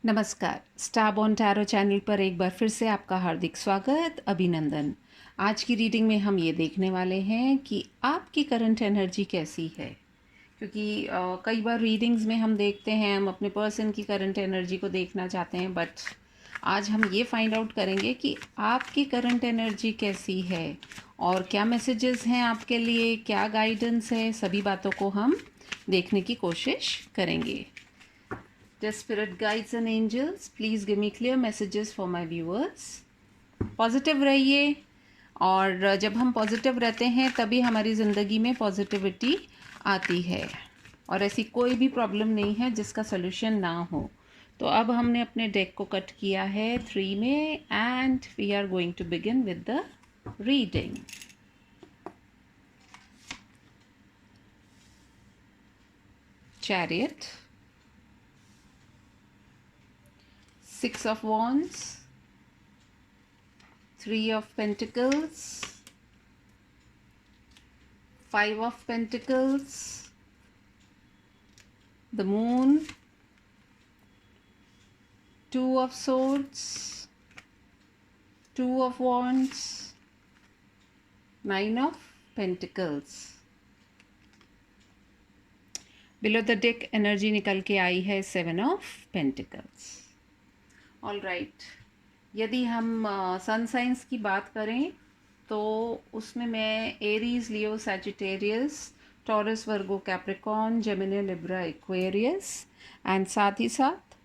नमस्कार, star born tarot channel पर एक बार फिर से आपका हार्दिक स्वागत, अभिनंदन। आज की रीडिंग में हम ये देखने वाले हैं कि आपकी करंट एनर्जी कैसी है। क्योंकि कई बार रीडिंग्स में हम देखते हैं, हम अपने पर्सन की करंट एनर्जी को देखना चाहते हैं, बट आज हम ये फाइंड आउट करेंगे कि आपकी करंट एनर्जी कैसी है और क्या मैसेजेस हैं आपके लिए, क्या गाइडेंस है, सभी बातों को हम देखने की कोशिश करेंगे। Dear spirit guides and angels, please give me clear messages for my viewers. Positive रहिए, और जब हम पॉजिटिव रहते हैं तभी हमारी ज़िंदगी में पॉजिटिविटी आती है, और ऐसी कोई भी प्रॉब्लम नहीं है जिसका सलूशन ना हो। तो अब हमने अपने डेक को कट किया है 3 में, and we are going to begin with the reading. Chariot, 6 of Wands, 3 of Pentacles, 5 of Pentacles, the Moon, 2 of Swords, 2 of Wands, 9 of Pentacles. Below the deck energy निकल के आई है 7 of Pentacles. All right. यदि हम सन science की बात करें तो उसमें मैं Aries, Leo, Sagittarius, taurus, Virgo, Capricorn, Gemini, Libra, Aquarius and साथ ही साथ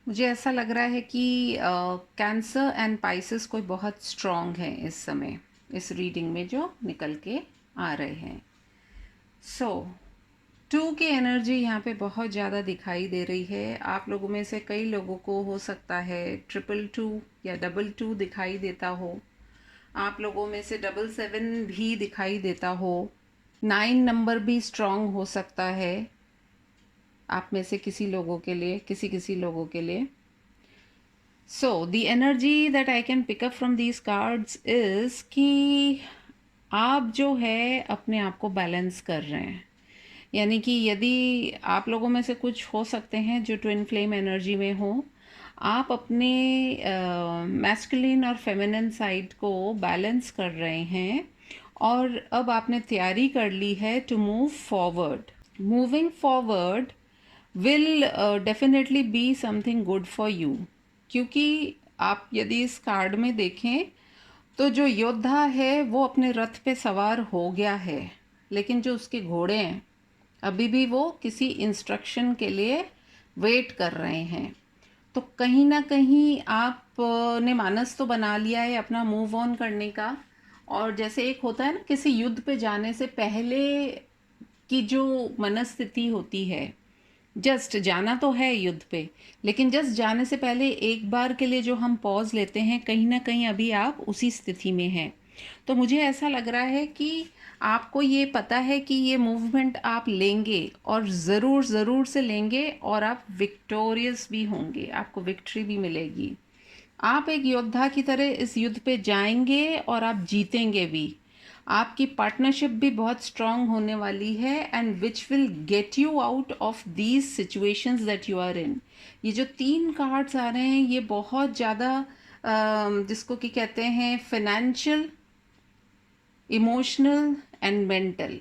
मुझे ऐसा लग रहा है कि कैंसर एंड पाइसेस कोई बहुत स्ट्रॉन्ग है इस समय, इस रीडिंग में जो निकल के आ रहे हैं। सो 2 की एनर्जी यहाँ पे बहुत ज़्यादा दिखाई दे रही है। आप लोगों में से कई लोगों को हो सकता है 222 या 22 दिखाई देता हो, आप लोगों में से 77 भी दिखाई देता हो, 9 नंबर भी स्ट्रॉन्ग हो सकता है आप में से किसी लोगों के लिए, किसी लोगों के लिए। So the energy that I can pick up from these cards is कि आप जो है अपने आप को बैलेंस कर रहे हैं। यानी कि यदि आप लोगों में से कुछ हो सकते हैं जो ट्विन फ्लेम एनर्जी में हो, आप अपने मैस्कुलिन और फेमिनिन साइड को बैलेंस कर रहे हैं, और अब आपने तैयारी कर ली है to move forward. Moving forward will definitely be something good for you, क्योंकि आप यदि इस कार्ड में देखें तो जो योद्धा है वो अपने रथ पे सवार हो गया है, लेकिन जो उसके घोड़े हैं अभी भी वो किसी इंस्ट्रक्शन के लिए वेट कर रहे हैं। तो कहीं ना कहीं आपने मानस तो बना लिया है अपना मूव ऑन करने का, और जैसे एक होता है ना किसी युद्ध पे जाने से पहले की जो मनस्थिति होती है, जस्ट जाना तो है युद्ध पे, लेकिन जस्ट जाने से पहले एक बार के लिए जो हम पॉज लेते हैं, कहीं ना कहीं अभी आप उसी स्थिति में हैं। तो मुझे ऐसा लग रहा है कि आपको ये पता है कि ये मूवमेंट आप लेंगे, और ज़रूर ज़रूर से लेंगे, और आप विक्टोरियस भी होंगे, आपको विक्ट्री भी मिलेगी। आप एक योद्धा की तरह इस युद्ध पे जाएंगे और आप जीतेंगे भी। आपकी पार्टनरशिप भी बहुत स्ट्रांग होने वाली है, and which will get you out of these situations that you are in. ये जो 3 कार्ड्स आ रहे हैं ये बहुत ज़्यादा जिसको कि कहते हैं फाइनेंशियल, इमोशनल एंड मेंटल,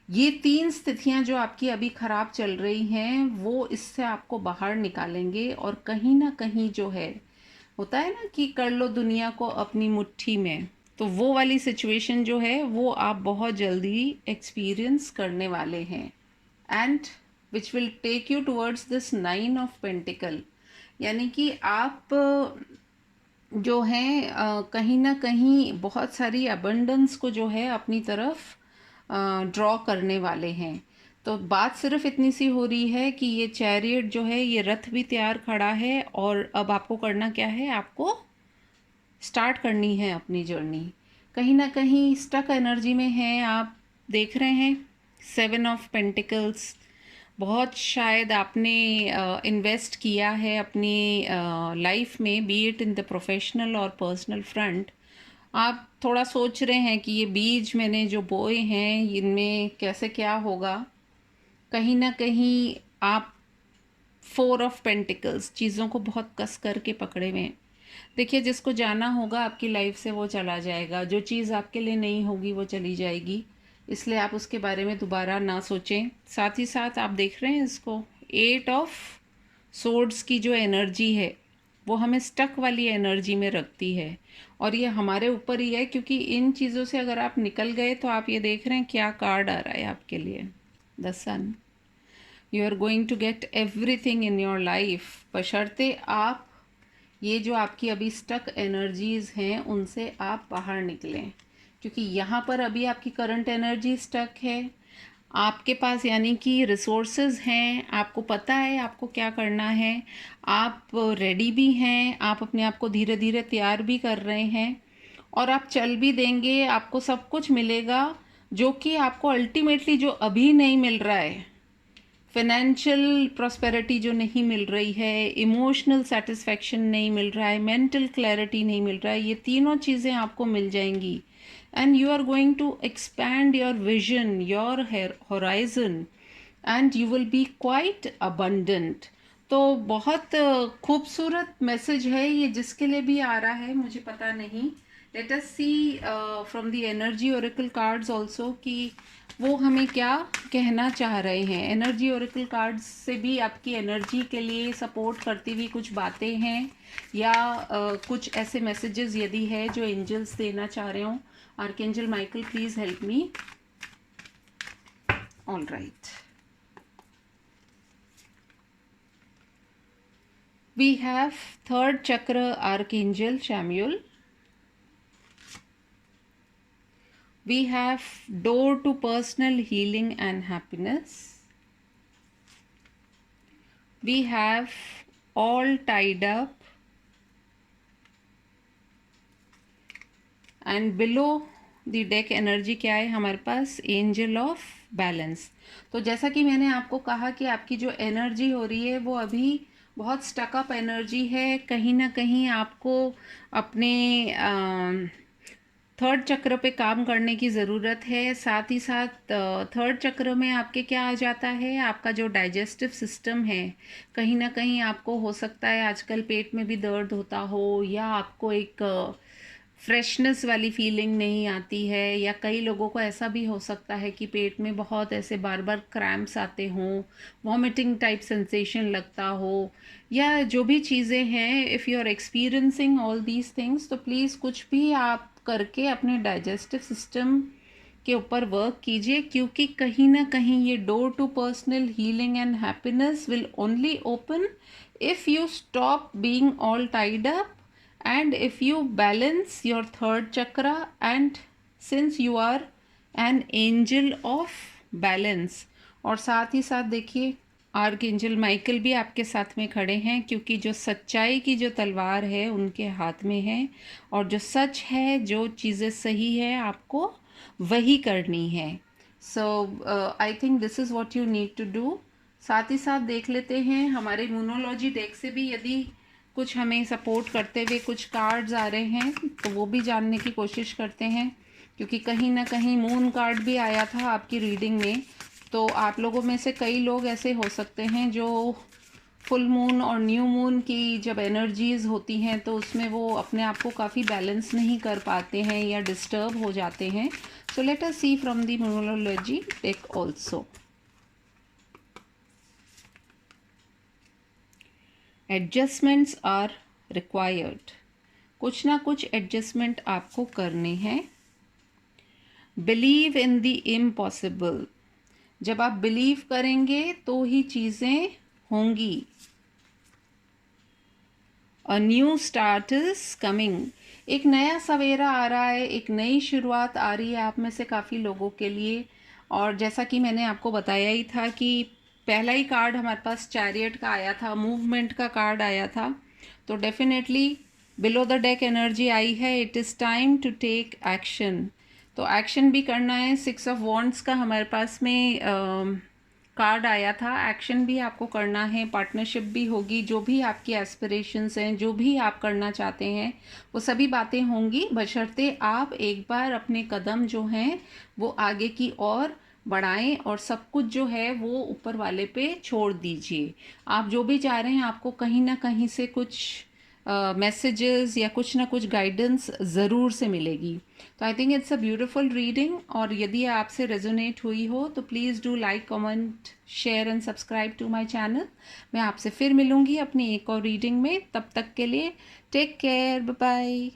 ये 3 स्थितियां जो आपकी अभी ख़राब चल रही हैं वो इससे आपको बाहर निकालेंगे। और कहीं ना कहीं जो है, होता है ना कि कर लो दुनिया को अपनी मुट्ठी में, तो वो वाली सिचुएशन जो है वो आप बहुत जल्दी एक्सपीरियंस करने वाले हैं, and which will take you towards this 9 of pentacle. यानी कि आप जो हैं कहीं ना कहीं बहुत सारी अबंडेंस को जो है अपनी तरफ ड्रॉ करने वाले हैं। तो बात सिर्फ इतनी सी हो रही है कि ये चैरियट जो है, ये रथ भी तैयार खड़ा है, और अब आपको करना क्या है, आपको स्टार्ट करनी है अपनी जर्नी। कहीं ना कहीं स्टक एनर्जी में हैं आप, देख रहे हैं 7 ऑफ पेंटिकल्स। बहुत शायद आपने इन्वेस्ट किया है अपनी लाइफ में, B it in the professional और पर्सनल फ्रंट। आप थोड़ा सोच रहे हैं कि ये बीज मैंने जो बोए हैं इनमें कैसे क्या होगा। कहीं ना कहीं आप 4 ऑफ पेंटिकल्स, चीज़ों को बहुत कस करके पकड़े हुए हैं। देखिए, जिसको जाना होगा आपकी लाइफ से वो चला जाएगा, जो चीज़ आपके लिए नहीं होगी वो चली जाएगी, इसलिए आप उसके बारे में दोबारा ना सोचें। साथ ही साथ आप देख रहे हैं इसको, 8 ऑफ सोर्ड्स की जो एनर्जी है वो हमें स्टक वाली एनर्जी में रखती है, और ये हमारे ऊपर ही है, क्योंकि इन चीज़ों से अगर आप निकल गए तो आप ये देख रहे हैं क्या कार्ड आ रहा है आपके लिए, the sun. You are going to get everything in your life, बशर्ते आप ये जो आपकी अभी स्टक एनर्जीज़ हैं उनसे आप बाहर निकलें, क्योंकि यहाँ पर अभी आपकी करंट एनर्जी स्टक है। आपके पास यानी कि रिसोर्सेज हैं, आपको पता है आपको क्या करना है, आप रेडी भी हैं, आप अपने आप को धीरे धीरे तैयार भी कर रहे हैं, और आप चल भी देंगे, आपको सब कुछ मिलेगा जो कि आपको अल्टीमेटली जो अभी नहीं मिल रहा है, फाइनेंशियल प्रॉस्पेरिटी जो नहीं मिल रही है, इमोशनल सेटिस्फैक्शन नहीं मिल रहा है, मेंटल क्लैरिटी नहीं मिल रहा है, ये तीनों चीज़ें आपको मिल जाएंगी। And you are going to expand your vision, your horizon, and you will be quite abundant. तो बहुत खूबसूरत मैसेज है ये, जिसके लिए भी आ रहा है मुझे पता नहीं। Let us see from the energy oracle cards also कि वो हमें क्या कहना चाह रहे हैं। एनर्जी ओरेकल कार्ड्स से भी आपकी एनर्जी के लिए सपोर्ट करती हुई कुछ बातें हैं, या कुछ ऐसे मैसेजेस यदि है जो एंजल्स देना चाह रहे हों। Archangel Michael, please help me. All right, we have third chakra archangel Samuel. We have door to personal healing and happiness. We have all tied up, and below the deck energy क्या है हमारे पास, angel of balance। तो जैसा कि मैंने आपको कहा कि आपकी जो एनर्जी हो रही है वो अभी बहुत स्टकअप एनर्जी है, कहीं ना कहीं आपको अपने थर्ड चक्र पे काम करने की ज़रूरत है। साथ ही साथ थर्ड चक्र में आपके क्या आ जाता है, आपका जो डाइजेस्टिव सिस्टम है, कहीं ना कहीं आपको हो सकता है आजकल पेट में भी दर्द होता हो, या आपको एक फ्रेशनेस वाली फीलिंग नहीं आती है, या कई लोगों को ऐसा भी हो सकता है कि पेट में बहुत ऐसे बार बार क्रैम्प्स आते हों, वॉमिटिंग टाइप सेंसेशन लगता हो, या जो भी चीज़ें हैं। If you are experiencing all these things, तो प्लीज़ कुछ भी आप करके अपने डाइजेस्टिव सिस्टम के ऊपर वर्क कीजिए, क्योंकि कहीं ना कहीं ये door to personal healing and happiness will only open if you stop being all tied up, and if you balance your third chakra, and since you are an angel of balance। और साथ ही साथ देखिए, archangel Michael भी आपके साथ में खड़े हैं, क्योंकि जो सच्चाई की जो तलवार है उनके हाथ में है, और जो सच है, जो चीज़ें सही है, आपको वही करनी है। So I think this is what you need to do. साथ ही साथ देख लेते हैं हमारे मूनोलॉजी डेक से भी यदि कुछ हमें सपोर्ट करते हुए कुछ कार्ड्स आ रहे हैं, तो वो भी जानने की कोशिश करते हैं, क्योंकि कहीं ना कहीं मून कार्ड भी आया था आपकी रीडिंग में। तो आप लोगों में से कई लोग ऐसे हो सकते हैं जो फुल मून और न्यू मून की जब एनर्जीज़ होती हैं तो उसमें वो अपने आप को काफ़ी बैलेंस नहीं कर पाते हैं या डिस्टर्ब हो जाते हैं। So let us see from the numerology deck also. Adjustments are required, कुछ ना कुछ एडजस्टमेंट आपको करने हैं। बिलीव इन द इम्पॉसिबल, जब आप बिलीव करेंगे तो ही चीज़ें होंगी। A new start is coming, एक नया सवेरा आ रहा है, एक नई शुरुआत आ रही है आप में से काफ़ी लोगों के लिए। और जैसा कि मैंने आपको बताया ही था कि पहला ही कार्ड हमारे पास चैरियट का आया था, मूवमेंट का कार्ड आया था, तो definitely below the deck energy आई है, it is time to take action. तो एक्शन भी करना है। 6 ऑफ वॉन्ड्स का हमारे पास में कार्ड आया था, एक्शन भी आपको करना है, पार्टनरशिप भी होगी, जो भी आपकी एस्पिरेशंस हैं, जो भी आप करना चाहते हैं, वो सभी बातें होंगी, बशर्ते आप एक बार अपने कदम जो हैं वो आगे की ओर बढ़ाएं और सब कुछ जो है वो ऊपर वाले पे छोड़ दीजिए। आप जो भी चाह रहे हैं आपको कहीं ना कहीं से कुछ मैसेजेस या कुछ ना कुछ गाइडेंस ज़रूर से मिलेगी। तो I think it's a beautiful reading, और यदि आपसे रेजोनेट हुई हो तो please do like, comment, share and subscribe to my channel. मैं आपसे फिर मिलूंगी अपनी एक और रीडिंग में। तब तक के लिए टेक केयर, बाय बाय।